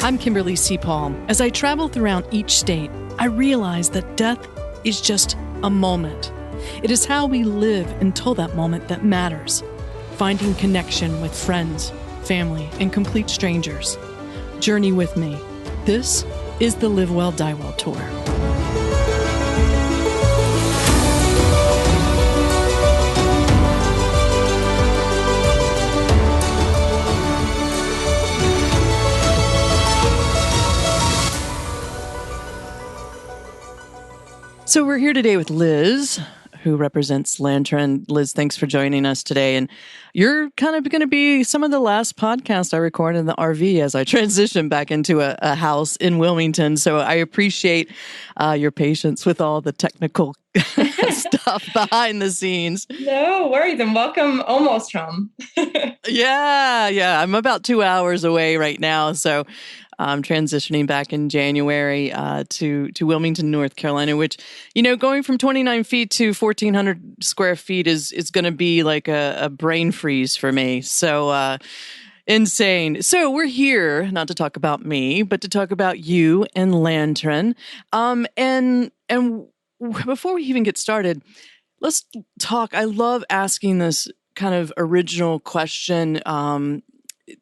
I'm Kimberly C. Paul. As I travel throughout each state, I realize that death is just a moment. It is how we live until that moment that matters. Finding connection with friends, family, and complete strangers. Journey with me. This is the Live Well, Die Well Tour. So we're here today with Liz, who represents Lantern. Liz, thanks for joining us today. And you're kind of going to be some of the last podcasts I record in the RV as I transition back into a house in Wilmington. So I appreciate your patience with all the technical stuff behind the scenes. No worries. And welcome almost home. Yeah. I'm about 2 hours away right now. So I'm transitioning back in January to Wilmington, North Carolina, which, going from 29 feet to 1,400 square feet is going to be like a brain freeze for me. So insane. So we're here not to talk about me, but to talk about you and Lantern. And before we even get started, let's talk. I love asking this kind of original question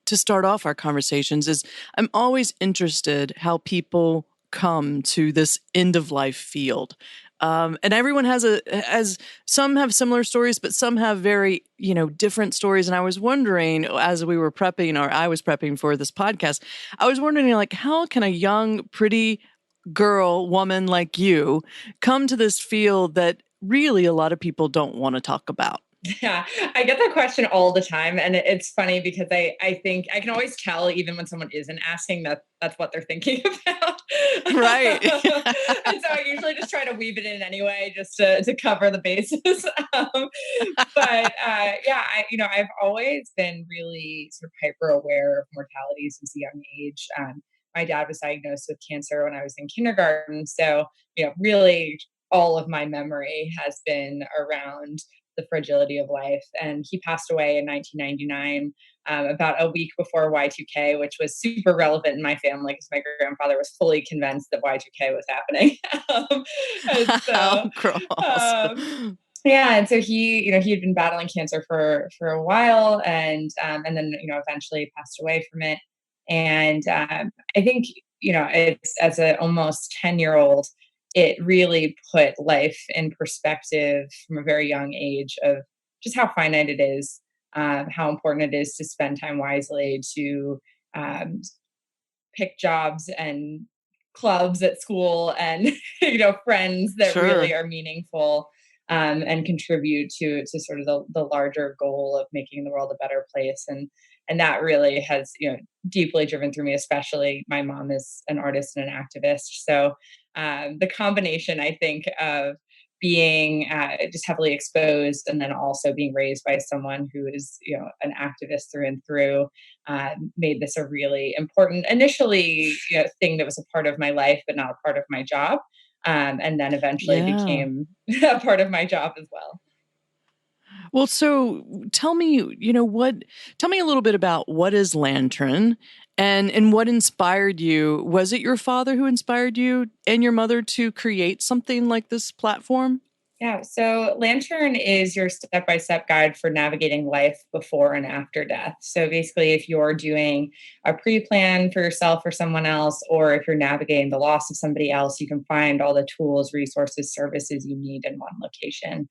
to start off our conversations. Is I'm always interested how people come to this end of life field. And everyone has some have similar stories, but some have very, different stories. And I was wondering, as we were prepping, or I was prepping for this podcast, I was wondering, how can a young, pretty woman like you come to this field that really a lot of people don't want to talk about? Yeah, I get that question all the time. And it's funny because I think I can always tell, even when someone isn't asking, that that's what they're thinking about. Right. And so I usually just try to weave it in anyway, just to cover the bases. I've always been really sort of hyper aware of mortality since a young age. My dad was diagnosed with cancer when I was in kindergarten. So, really all of my memory has been around the fragility of life. And he passed away in 1999, about a week before Y2K, which was super relevant in my family because my grandfather was fully convinced that Y2K was happening. And so he had been battling cancer for a while, and then eventually passed away from it. And I think it's, as a almost 10-year-old, it really put life in perspective from a very young age of just how finite it is, how important it is to spend time wisely, to pick jobs and clubs at school and, friends that really are meaningful, and contribute to sort of the larger goal of making the world a better place. And that really has, deeply driven through me, especially my mom is an artist and an activist. So the combination, I think, of being just heavily exposed and then also being raised by someone who is, an activist through and through, made this a really important, initially, thing that was a part of my life, but not a part of my job. And then eventually became a part of my job as well. Well, so tell me, tell me a little bit about what is Lantern and what inspired you. Was it your father who inspired you and your mother to create something like this platform? Yeah. So Lantern is your step-by-step guide for navigating life before and after death. So basically, if you're doing a pre-plan for yourself or someone else, or if you're navigating the loss of somebody else, you can find all the tools, resources, services you need in one location.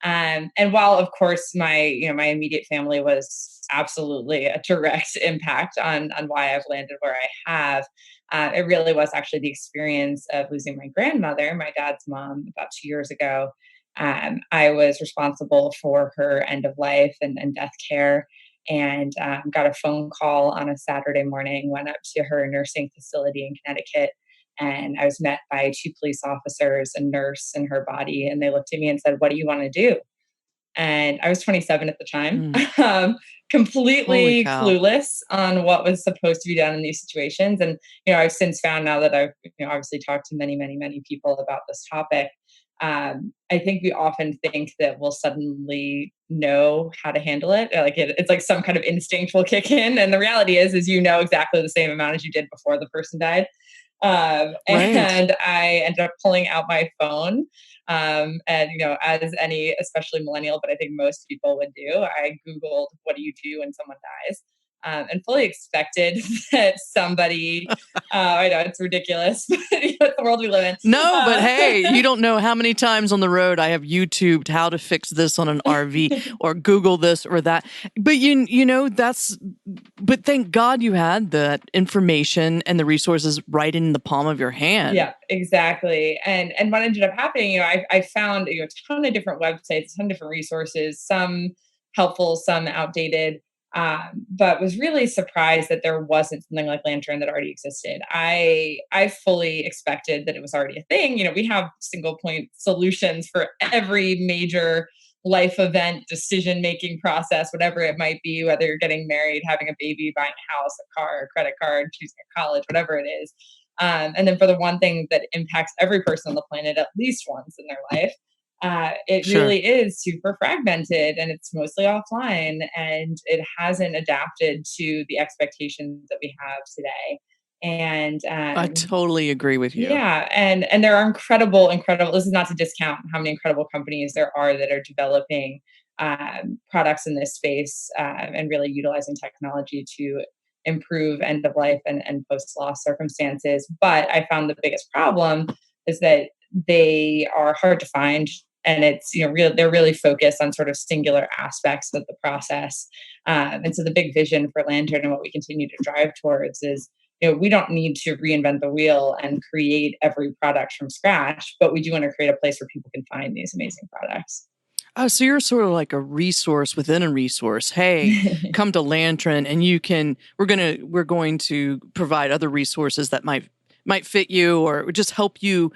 And while, of course, my immediate family was absolutely a direct impact on why I've landed where I have, it really was actually the experience of losing my grandmother, my dad's mom, about 2 years ago. I was responsible for her end of life and death care, and got a phone call on a Saturday morning, went up to her nursing facility in Connecticut. And I was met by 2 police officers, a nurse, and her body. And they looked at me and said, "What do you want to do?" And I was 27 at the time, completely clueless on what was supposed to be done in these situations. And, I've since found, now that I've obviously talked to many, many, many people about this topic, I think we often think that we'll suddenly know how to handle it. It's like some kind of instinct will kick in. And the reality is you know exactly the same amount as you did before the person died. Right. And I ended up pulling out my phone. And, as any, especially millennial, but I think most people would do, I Googled, what do you do when someone dies? And fully expected that somebody, I know it's ridiculous, but it's the world we live in. No, but hey, you don't know how many times on the road I have YouTubed how to fix this on an RV or Google this or that. But but thank God you had that information and the resources right in the palm of your hand. Yeah, exactly. And what ended up happening, I found a ton of different websites, a ton of different resources, some helpful, some outdated. But was really surprised that there wasn't something like Lantern that already existed. I fully expected that it was already a thing. We have single point solutions for every major life event, decision making process, whatever it might be, whether you're getting married, having a baby, buying a house, a car, a credit card, choosing a college, whatever it is. And then for the one thing that impacts every person on the planet at least once in their life, it Sure. really is super fragmented and it's mostly offline and it hasn't adapted to the expectations that we have today. And I totally agree with you. yeah, and there are incredible. This is not to discount how many incredible companies there are that are developing products in this space and really utilizing technology to improve end of life and post loss circumstances. But I found the biggest problem is that they are hard to find. And it's they're really focused on sort of singular aspects of the process, and so the big vision for Lantern and what we continue to drive towards is we don't need to reinvent the wheel and create every product from scratch, but we do want to create a place where people can find these amazing products. Oh, so you're sort of like a resource within a resource. Hey, come to Lantern and we're going to provide other resources that might fit you or just help you,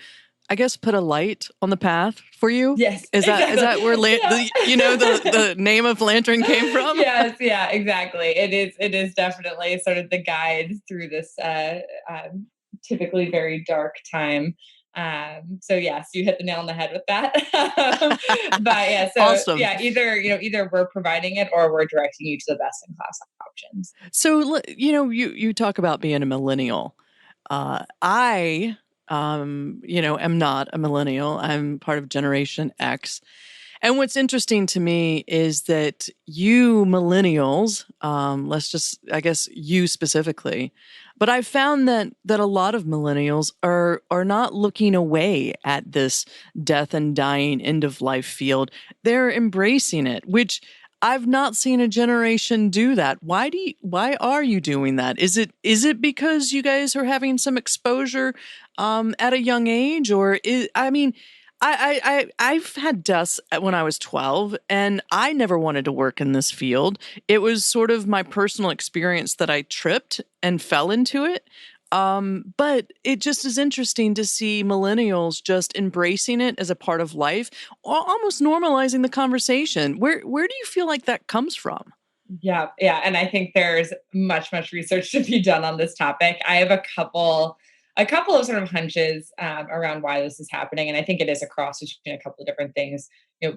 I guess, put a light on the path for you. Yes, Is that where yeah. the name of Lantern came from? Yes, yeah, exactly. It is definitely sort of the guide through this typically very dark time. So yes, you hit the nail on the head with that. But yeah, so Awesome. yeah, either we're providing it or we're directing you to the best in class options. So you talk about being a millennial. I am not a millennial. I'm part of Generation X. And what's interesting to me is that you millennials, I guess you specifically, but I've found that a lot of millennials are not looking away at this death and dying end of life field. They're embracing it, which I've not seen a generation do that. Why are you doing that? Is it because you guys are having some exposure at a young age, or I mean, I've had deaths when I was 12, and I never wanted to work in this field. It was sort of my personal experience that I tripped and fell into it. But it just is interesting to see millennials just embracing it as a part of life, almost normalizing the conversation. Where do you feel like that comes from? Yeah, yeah, and I think there's much research to be done on this topic. I have a couple of sort of hunches around why this is happening, and I think it is a cross between a couple of different things.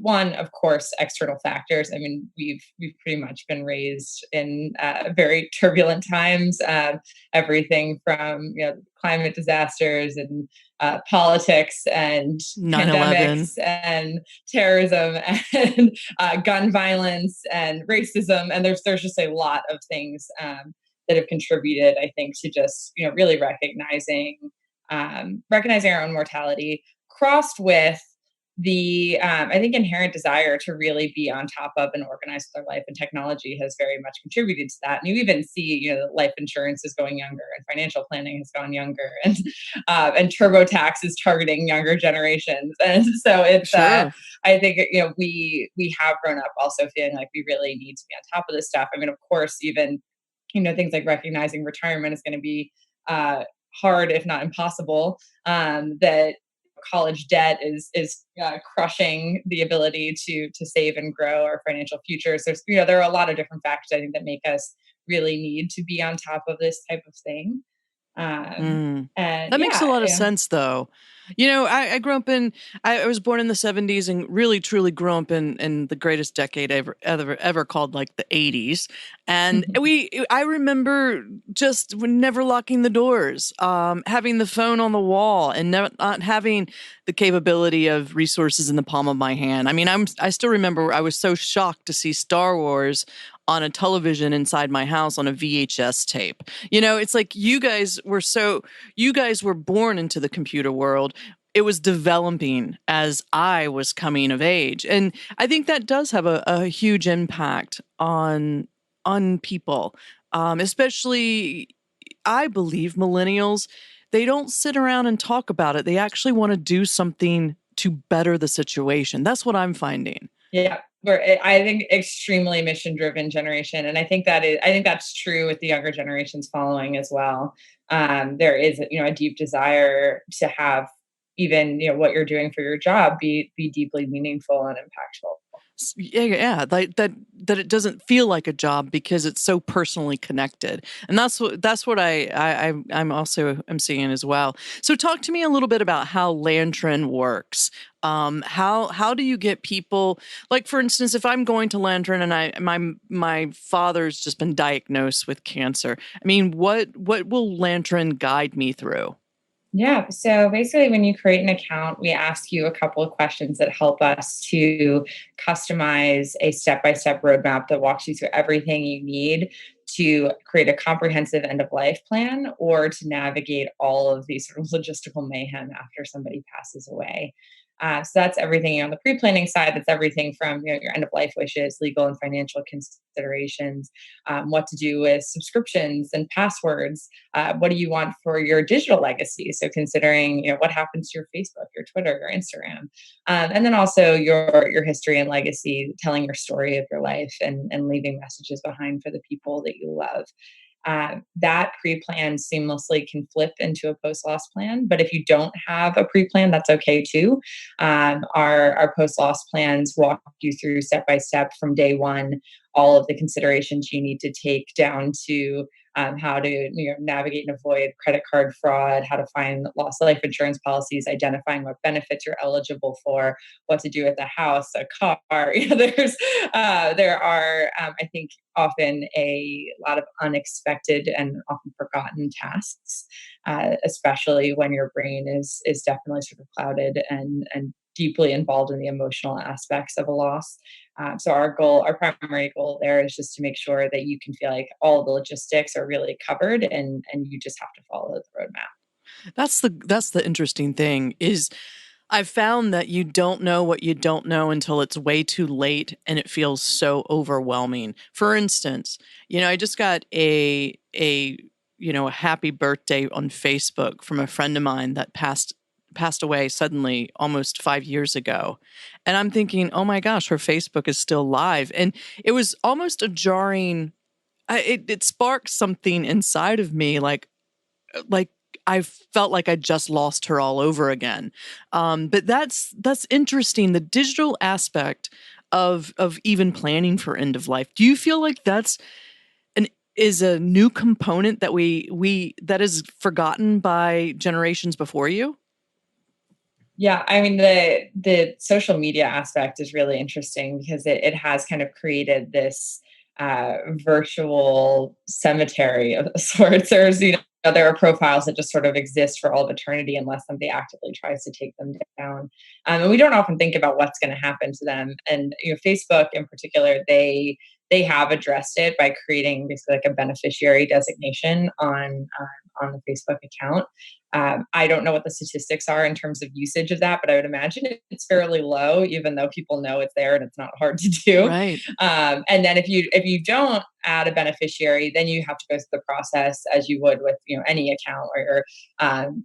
One, of course, external factors. I mean, we've pretty much been raised in very turbulent times. Everything from climate disasters and politics and 9/11. pandemics and terrorism and gun violence and racism, and there's just a lot of things that have contributed, I think, to just really recognizing our own mortality, crossed with the I think inherent desire to really be on top of and organized with our life, and technology has very much contributed to that. And you even see, life insurance is going younger, and financial planning has gone younger, and TurboTax is targeting younger generations, and so it's Sure. I think we have grown up also feeling like we really need to be on top of this stuff. I mean, of course, even things like recognizing retirement is going to be hard, if not impossible. That college debt is crushing the ability to save and grow our financial futures. There are a lot of different factors I think that make us really need to be on top of this type of thing. Mm. And That makes a yeah, lot of yeah. sense, though. I grew up I was born in the 70s and really truly grew up in the greatest decade ever called like the 80s. And I remember just never locking the doors, having the phone on the wall and not having the capability of resources in the palm of my hand. I mean, I still remember I was so shocked to see Star Wars on a television inside my house on a VHS tape. It's like you guys were born into the computer world. It was developing as I was coming of age. And I think that does have a huge impact on people. Especially I believe millennials, they don't sit around and talk about it. They actually want to do something to better the situation. That's what I'm finding. Yeah, I think extremely mission driven generation, and I think that's true with the younger generations following as well. There is a deep desire to have even what you're doing for your job be deeply meaningful and impactful. Yeah, that it doesn't feel like a job because it's so personally connected, and that's what I'm also am seeing as well. So, talk to me a little bit about how Lantern works. How do you get people, like, for instance, if I'm going to Lantern and my father's just been diagnosed with cancer. I mean, what will Lantern guide me through? Yeah. So basically, when you create an account, we ask you a couple of questions that help us to customize a step by step roadmap that walks you through everything you need to create a comprehensive end of life plan or to navigate all of these sort of logistical mayhem after somebody passes away. So that's everything on the pre planning side. That's everything from your end of life wishes, legal and financial considerations, what to do with subscriptions and passwords, what do you want for your digital legacy? So considering what happens to your Facebook, your Twitter, your Instagram, and then also your history and legacy, telling your story of your life and leaving messages behind for the people that you love. That pre-plan seamlessly can flip into a post-loss plan. But if you don't have a pre-plan, that's okay too. Our post-loss plans walk you through step by step from day one, all of the considerations you need to take down to how to navigate and avoid credit card fraud, how to find lost life insurance policies, identifying what benefits you're eligible for, what to do with a house, a car. There are I think often a lot of unexpected and often forgotten tasks, especially when your brain is definitely sort of clouded and deeply involved in the emotional aspects of a loss. So our primary goal there is just to make sure that you can feel like all the logistics are really covered and you just have to follow the roadmap. That's the interesting thing is I've found that you don't know what you don't know until it's way too late and it feels so overwhelming. For instance, I just got a happy birthday on Facebook from a friend of mine that passed away suddenly almost 5 years ago. And I'm thinking, "Oh my gosh, her Facebook is still live." And it was almost a jarring it sparked something inside of me like I felt like I just lost her all over again. But that's interesting. The digital aspect of even planning for end of life. Do you feel like that's an is a new component that we that is forgotten by generations before you? Yeah, I mean the social media aspect is really interesting because it has kind of created this virtual cemetery of sorts. There are profiles that just sort of exist for all of eternity unless somebody actively tries to take them down, and we don't often think about what's going to happen to them. And Facebook in particular, they have addressed it by creating basically like a beneficiary designation on the Facebook account. I don't know what the statistics are in terms of usage of that, but I would imagine it's fairly low, even though people know it's there and it's not hard to do. Right. And then if you don't add a beneficiary, then you have to go through the process as you would with any account where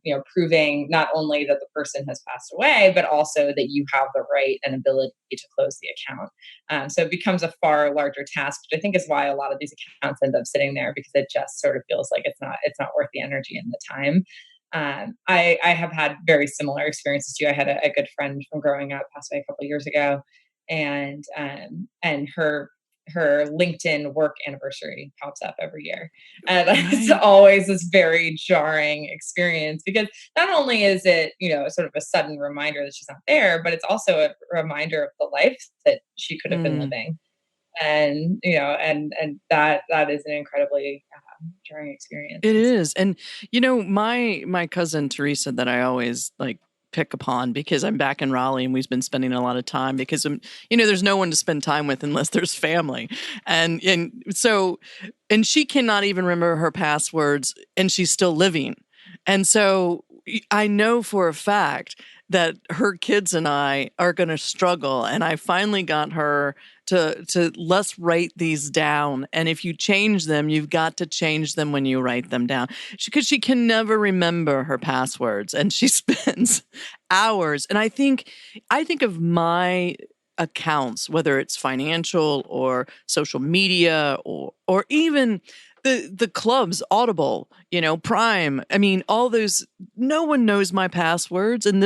you're proving not only that the person has passed away, but also that you have the right and ability to close the account. So it becomes a far larger task, which I think is why a lot of these accounts end up sitting there because it just sort of feels like it's not worth the energy and the time. I have had very similar experiences too. I had a good friend from growing up passed away a couple of years ago, and her her LinkedIn work anniversary pops up every year. And it's Right. always this very jarring experience because not only is it, sort of a sudden reminder that she's not there, but it's also a reminder of the life that she could have been Mm. living. And, and that is an incredibly jarring experience. It is. And my cousin Teresa that I always like pick upon because I'm back in Raleigh and we've been spending a lot of time because there's no one to spend time with unless there's family. And so and she cannot even remember her passwords and she's still living. And so I know for a fact that her kids and I are going to struggle. And I finally got her to let's write these down. And if you change them, you've got to change them when you write them down. Because she can never remember her passwords and she spends hours. And I think of my accounts, whether it's financial or social media or even the clubs, Audible, Prime. I mean, all those, no one knows my passwords. And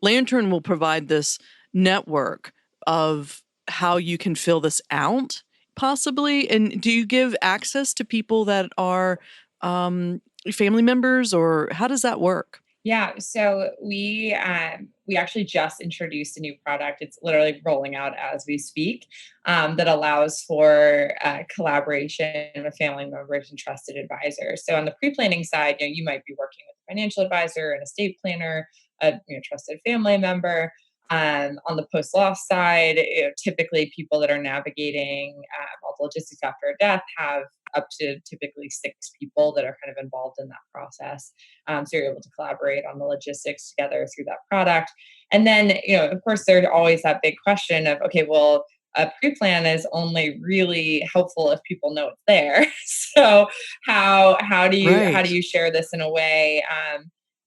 Lantern will provide this network of how you can fill this out, possibly. And do you give access to people that are family members, or how does that work? Yeah, so we actually just introduced a new product. It's literally rolling out as we speak, that allows for collaboration with family members and trusted advisors. So on the pre-planning side, you might be working with a financial advisor, an estate planner, a trusted family member. On the post-loss side, typically people that are navigating all the logistics after a death have up to typically 6 people that are kind of involved in that process. So you're able to collaborate on the logistics together through that product. And then, of course, there's always that big question of, okay, well, a pre-plan is only really helpful if people know it's there. So how do Right. you share this in a way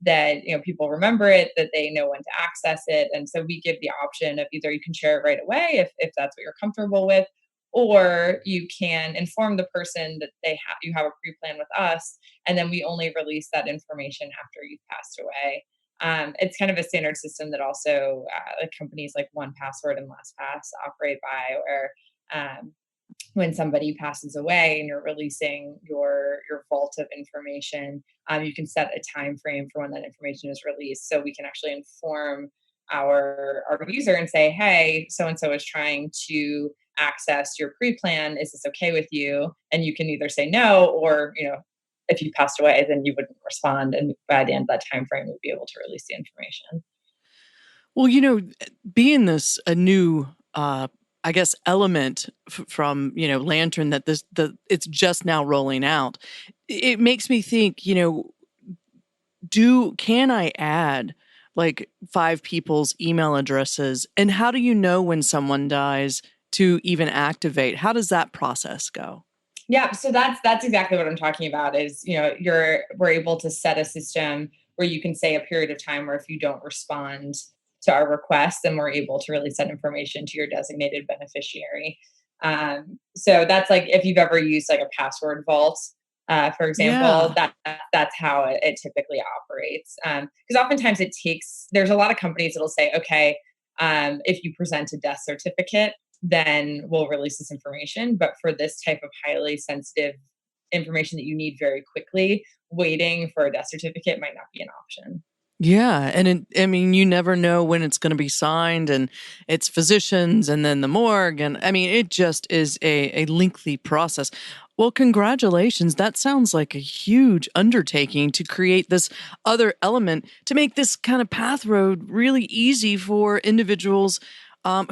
that people remember it, that they know when to access it? And so we give the option of either you can share it right away if that's what you're comfortable with, or you can inform the person that you have a pre-plan with us, and then we only release that information after you've passed away. It's kind of a standard system that also like companies like 1Password and LastPass operate by, where when somebody passes away and you're releasing your vault of information, you can set a time frame for when that information is released, so we can actually inform our user and say, hey, so and so is trying to access your pre-plan, is this okay with you? And you can either say no, or if you passed away, then you wouldn't respond, and by the end of that time frame we'd be able to release the information. Well, being this a new, I guess, element from Lantern that it's just now rolling out, it makes me think. Can I add like 5 people's email addresses, and how do you know when someone dies to even activate? How does that process go? Yeah, so that's exactly what I'm talking about. Is we're able to set a system where you can say a period of time where if you don't respond to our request, then we're able to release that information to your designated beneficiary. So that's like if you've ever used like a password vault, for example, Yeah. that's how it typically operates. Because oftentimes there's a lot of companies that'll say, okay, if you present a death certificate, then we'll release this information. But for this type of highly sensitive information that you need very quickly, waiting for a death certificate might not be an option. Yeah, and I mean, you never know when it's going to be signed, and it's physicians, and then the morgue, and I mean, it just is a lengthy process. Well, congratulations! That sounds like a huge undertaking to create this other element to make this kind of path road really easy for individuals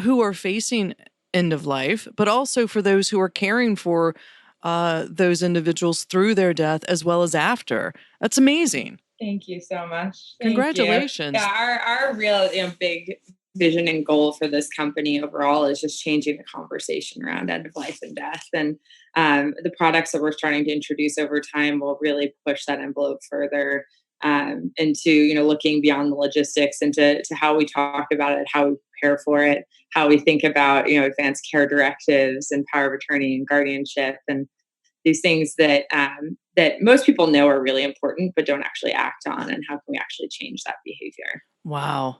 who are facing end of life, but also for those who are caring for those individuals through their death as well as after. That's amazing. Thank you so much. Thank you. Yeah, Congratulations. our real big vision and goal for this company overall is just changing the conversation around end of life and death. And the products that we're starting to introduce over time will really push that envelope further, into looking beyond the logistics, into to how we talk about it, how we prepare for it, how we think about advanced care directives and power of attorney and guardianship, and these things that most people know are really important but don't actually act on, and how can we actually change that behavior. Wow.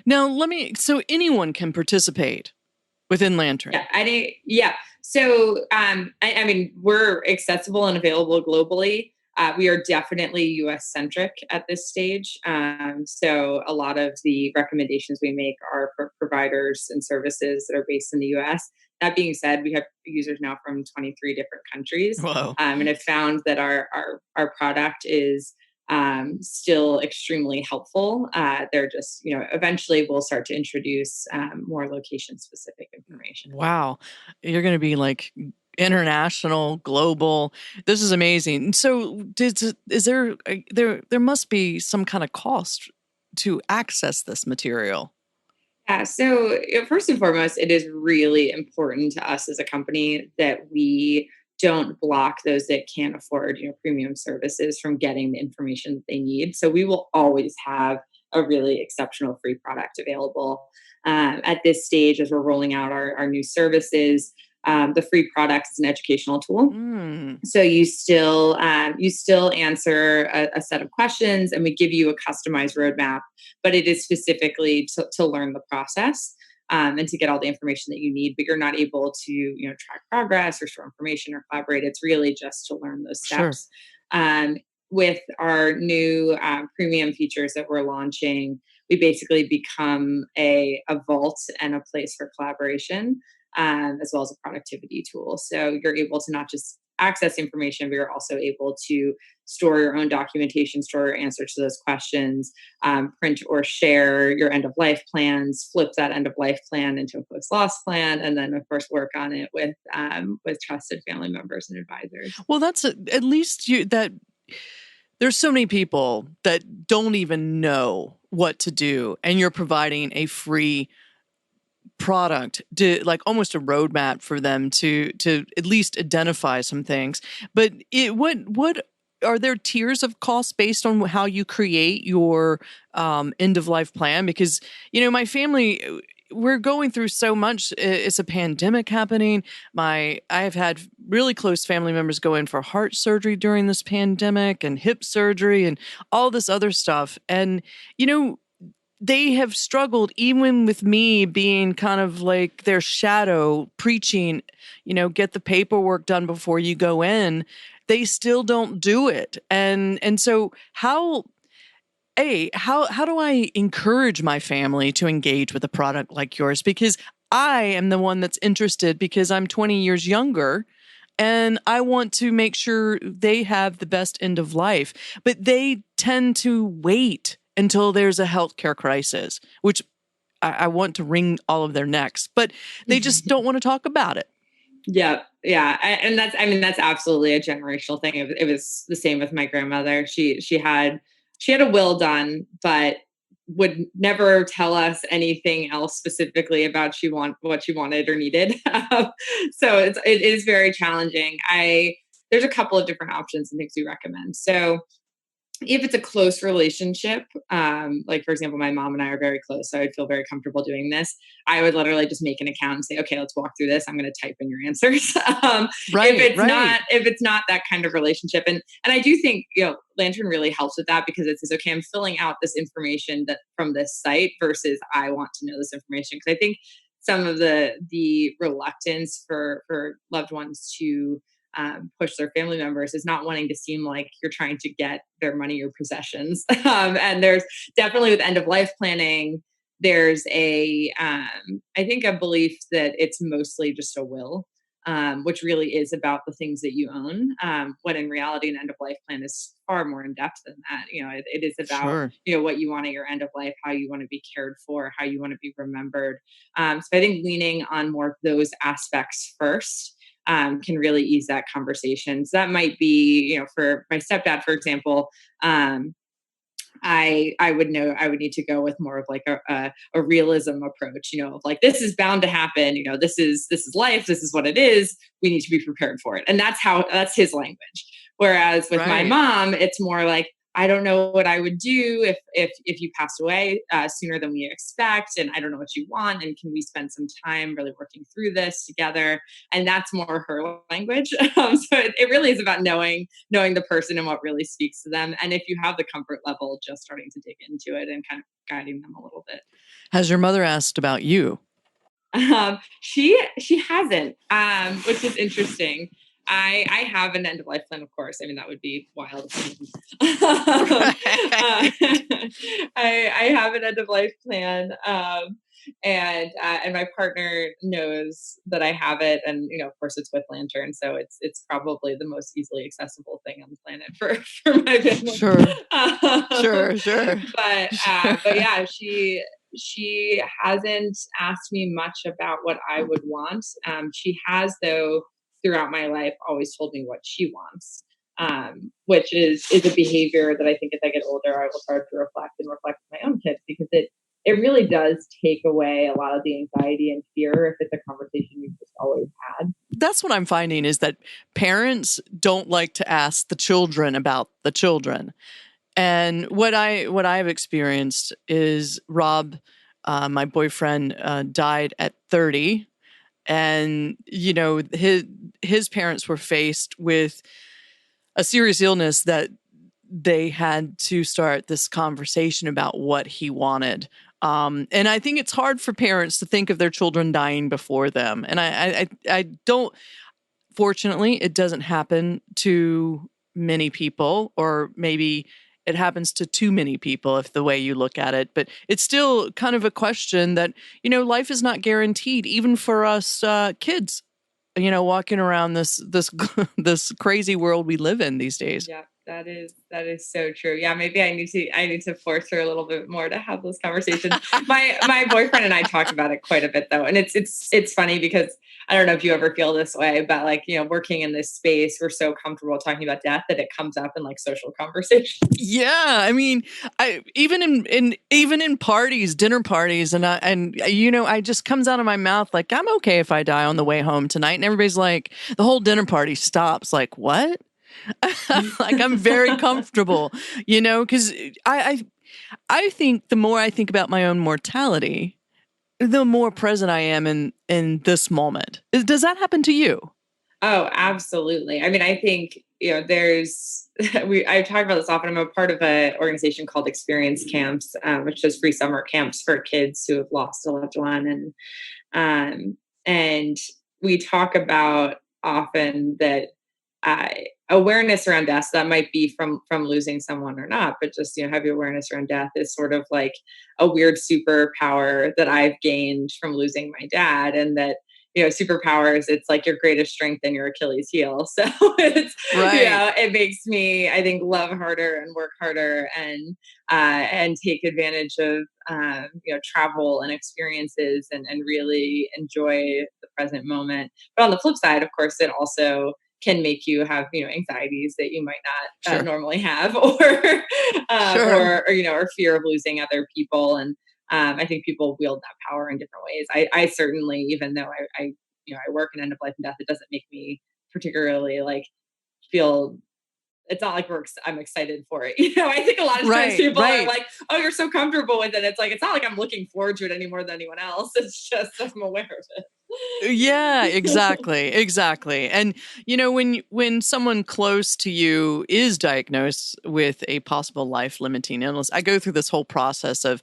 Now, so anyone can participate within Lantern. Yeah. I mean, we're accessible and available globally. We are definitely US centric at this stage. So a lot of the recommendations we make are for providers and services that are based in the US. That being said, we have users now from 23 different countries, Whoa. and have found that our product is still extremely helpful. They're just, eventually we'll start to introduce more location specific information. Wow. You're going to be like international, global. This is amazing. So is there must be some kind of cost to access this material? Yeah. So, first and foremost, it is really important to us as a company that we don't block those that can't afford, premium services from getting the information that they need. So we will always have a really exceptional free product available. At this stage, as we're rolling out our new services, the free product is an educational tool. Mm, So you still answer a set of questions, and we give you a customized roadmap, but it is specifically to learn the process, and to get all the information that you need. But you're not able to track progress or store information or collaborate. It's really just to learn those sure. steps. Um, with our new premium features that we're launching, we basically become a vault and a place for collaboration, as well as a productivity tool. So you're able to not just access information, but you're also able to store your own documentation, store your answers to those questions, print or share your end of life plans, flip that end of life plan into a post loss plan, and then of course work on it with trusted family members and advisors. Well, at least that there's so many people that don't even know what to do, and you're providing a free product to like almost a roadmap for them to at least identify some things. But what are there tiers of costs based on how you create your end of life plan? Because my family, we're going through so much. It's a pandemic happening. I have had really close family members go in for heart surgery during this pandemic and hip surgery and all this other stuff. And they have struggled even with me being kind of like their shadow preaching, get the paperwork done before you go in. They still don't do it. And so how do I encourage my family to engage with a product like yours? Because I am the one that's interested because I'm 20 years younger and I want to make sure they have the best end of life. But they tend to wait until there's a healthcare crisis, which I want to wring all of their necks, but they just don't want to talk about it. Yeah, yeah, and that's absolutely a generational thing. It was the same with my grandmother. She had a will done, but would never tell us anything else specifically about what she wanted or needed. So it is very challenging. There's a couple of different options and things we recommend. So if it's a close relationship, like for example, my mom and I are very close, so I would feel very comfortable doing this. I would literally just make an account and say, okay, let's walk through this. I'm going to type in your answers. If Right, it's right. not that kind of relationship, and I do think Lantern really helps with that because it says, okay, I'm filling out this information that from this site versus I want to know this information, because I think some of the reluctance for loved ones to push their family members is not wanting to seem like you're trying to get their money or possessions. And there's definitely with end of life planning, there's I think a belief that it's mostly just a will, which really is about the things that you own. When in reality, an end of life plan is far more in depth than that. It is about Sure. what you want at your end of life, how you want to be cared for, how you want to be remembered. So I think leaning on more of those aspects first can really ease that conversation. So that might be, for my stepdad, for example, I would know I would need to go with more of like a realism approach, of like, this is bound to happen, this is life, this is what it is. We need to be prepared for it. And that's his language. Whereas with my Right. mom, it's more like, I don't know what I would do if you passed away sooner than we expect, and I don't know what you want, and can we spend some time really working through this together? And that's more her language. So it really is about knowing the person and what really speaks to them, and if you have the comfort level, just starting to dig into it and kind of guiding them a little bit. Has your mother asked about you? She hasn't, which is interesting. I have an end of life plan, of course. I mean, that would be wild. Right. I have an end of life plan, and my partner knows that I have it, and of course, it's with Lantern, so it's probably the most easily accessible thing on the planet for my family. Sure. Um, Sure. Sure. but Sure. yeah, she hasn't asked me much about what I would want. She has, though, throughout my life, always told me what she wants, which is a behavior that I think as I get older, I will start to reflect with my own kids, because it really does take away a lot of the anxiety and fear if it's a conversation you've just always had. That's what I'm finding, is that parents don't like to ask the children about the children. And what I've experienced is Rob, my boyfriend, died at 30, and his parents were faced with a serious illness that they had to start this conversation about what he wanted. And I think it's hard for parents to think of their children dying before them. And I don't. Fortunately, it doesn't happen to many people, or maybe it happens to too many people if the way you look at it. But it's still kind of a question that, life is not guaranteed, even for us kids, walking around this this crazy world we live in these days. Yeah, that is so true. Yeah, maybe I need to force her a little bit more to have those conversations. My boyfriend and I talk about it quite a bit, though, and it's funny because I don't know if you ever feel this way, but like, working in this space, we're so comfortable talking about death that it comes up in like social conversations. Yeah, I mean, I even in parties, dinner parties, and I just comes out of my mouth like, I'm okay if I die on the way home tonight, and everybody's like, the whole dinner party stops. Like, what? Like, I'm very comfortable, because I think the more I think about my own mortality, the more present I am in this moment. Does that happen to you? Oh, absolutely. I mean, I think, there's I talk about this often. I'm a part of an organization called Experience Camps, which does free summer camps for kids who have lost a loved one. And we talk about often that uh, awareness around death, so that might be from losing someone or not, but just, heavy awareness around death is sort of like a weird superpower that I've gained from losing my dad. And that, superpowers, it's like your greatest strength and your Achilles heel. So it's, Right. it makes me, I think, love harder and work harder, and take advantage of, travel and experiences, and really enjoy the present moment. But on the flip side, of course, it also can make you have, anxieties that you might not Sure. normally have, or Sure. or fear of losing other people. And I think people wield that power in different ways. I certainly, even though I work in end of life and death, it doesn't make me particularly like feel. It's not like I'm excited for it. I think a lot of times Right. people are Right. like, "Oh, you're so comfortable with it." It's like, it's not like I'm looking forward to it any more than anyone else. It's just I'm aware of Yeah, it. exactly. Exactly. And when someone close to you is diagnosed with a possible life limiting illness, I go through this whole process of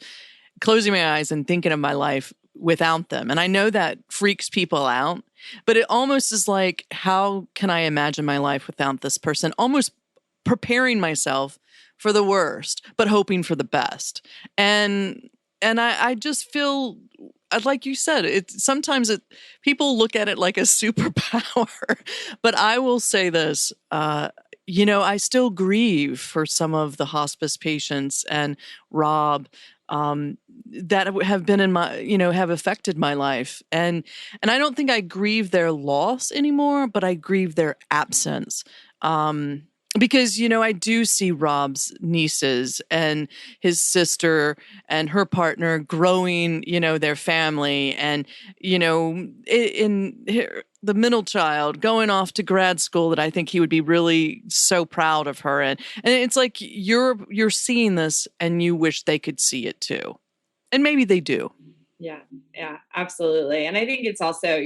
closing my eyes and thinking of my life without them. And I know that freaks people out, but it almost is like, how can I imagine my life without this person? Almost preparing myself for the worst, but hoping for the best. And I just feel, like you said, people look at it like a superpower. But I will say this, I still grieve for some of the hospice patients and Rob, that have been in my, have affected my life. And I don't think I grieve their loss anymore, but I grieve their absence. Because, I do see Rob's nieces and his sister and her partner growing, their family, and, the middle child going off to grad school that I think he would be really so proud of her. And it's like, you're seeing this and you wish they could see it too. And maybe they do. Yeah, yeah, absolutely. And I think it's also,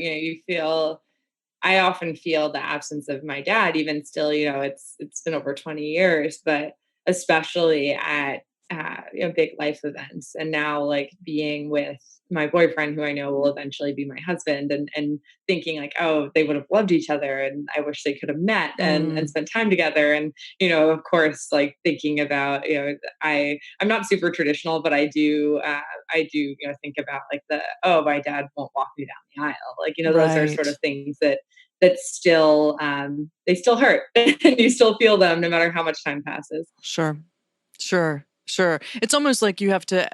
I often feel the absence of my dad, even still, it's been over 20 years, but especially big life events. And now like being with my boyfriend, who I know will eventually be my husband, and thinking like, oh, they would have loved each other, and I wish they could have met and spent time together. And, of course, like thinking about, I'm not super traditional, but I do, think about like my dad won't walk me down the aisle. Like, those are sort Right. of things that still, they still hurt and you still feel them no matter how much time passes. Sure. Sure. Sure. It's almost like you have to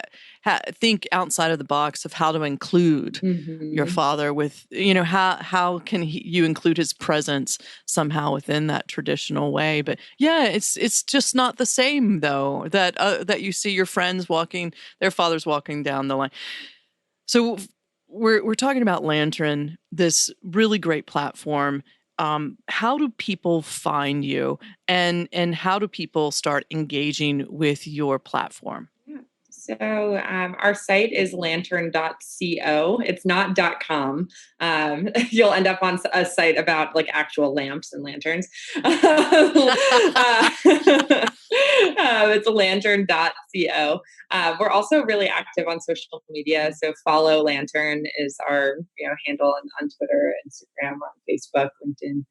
think outside of the box of how to include your Hmm. father with, how can you include his presence somehow within that traditional way. But yeah, it's just not the same though, that you see your friends walking, their fathers walking down the line. So we're talking about Lantern, this really great platform. How do people find you, and how do people start engaging with your platform? Yeah. So our site is lantern.co. It's not .com. You'll end up on a site about like actual lamps and lanterns. It's lantern.co. We're also really active on social media. So follow Lantern is our handle on Twitter, Instagram, on Facebook, LinkedIn,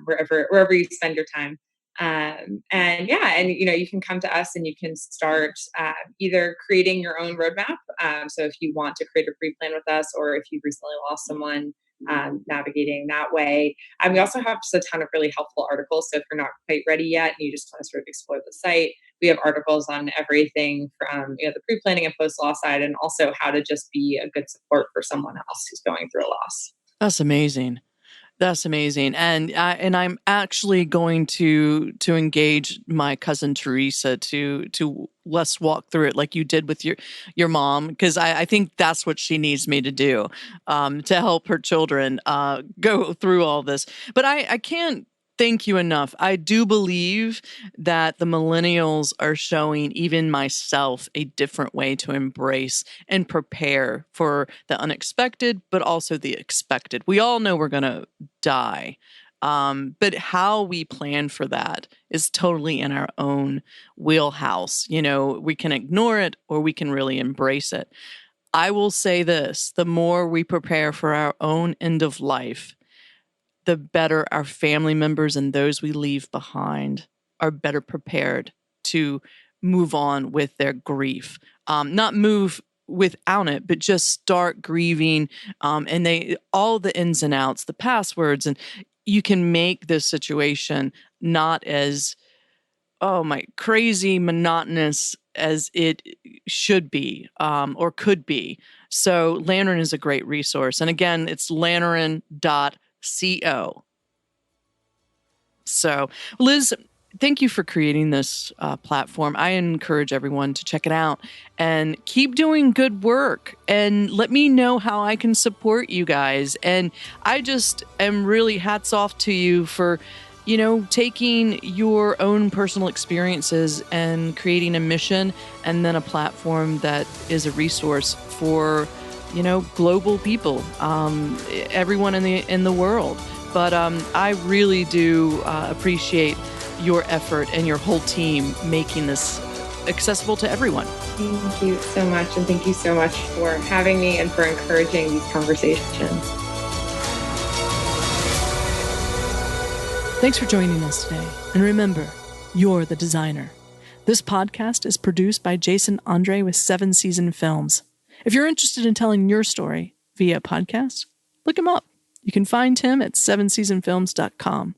wherever you spend your time. And yeah, and you can come to us and you can start either creating your own roadmap. So if you want to create a pre-plan with us, or if you've recently lost someone, navigating that way. We also have just a ton of really helpful articles. So if you're not quite ready yet and you just want to sort of explore the site, we have articles on everything from the pre-planning and post-loss side, and also how to just be a good support for someone else who's going through a loss. That's amazing. That's amazing, and I'm actually going to engage my cousin Teresa to let's walk through it like you did with your mom, because I think that's what she needs me to do, to help her children go through all this. But I can't thank you enough. I do believe that the millennials are showing even myself a different way to embrace and prepare for the unexpected, but also the expected. We all know we're going to die. But how we plan for that is totally in our own wheelhouse. We can ignore it or we can really embrace it. I will say this: the more we prepare for our own end of life, the better our family members and those we leave behind are better prepared to move on with their grief. Not move without it, but just start grieving. And all the ins and outs, the passwords, and you can make this situation not as, oh my, crazy monotonous as it should be, or could be. So Lantern is a great resource. And again, it's lantern.co. So, Liz, thank you for creating this platform. I encourage everyone to check it out and keep doing good work, and let me know how I can support you guys. And I just am really hats off to you for, taking your own personal experiences and creating a mission and then a platform that is a resource for, global people, everyone in the world. But I really do appreciate your effort and your whole team making this accessible to everyone. Thank you so much. And thank you so much for having me and for encouraging these conversations. Thanks for joining us today. And remember, you're the designer. This podcast is produced by Jason Andre with 7 Season Films. If you're interested in telling your story via podcast, look him up. You can find him at 7seasonfilms.com.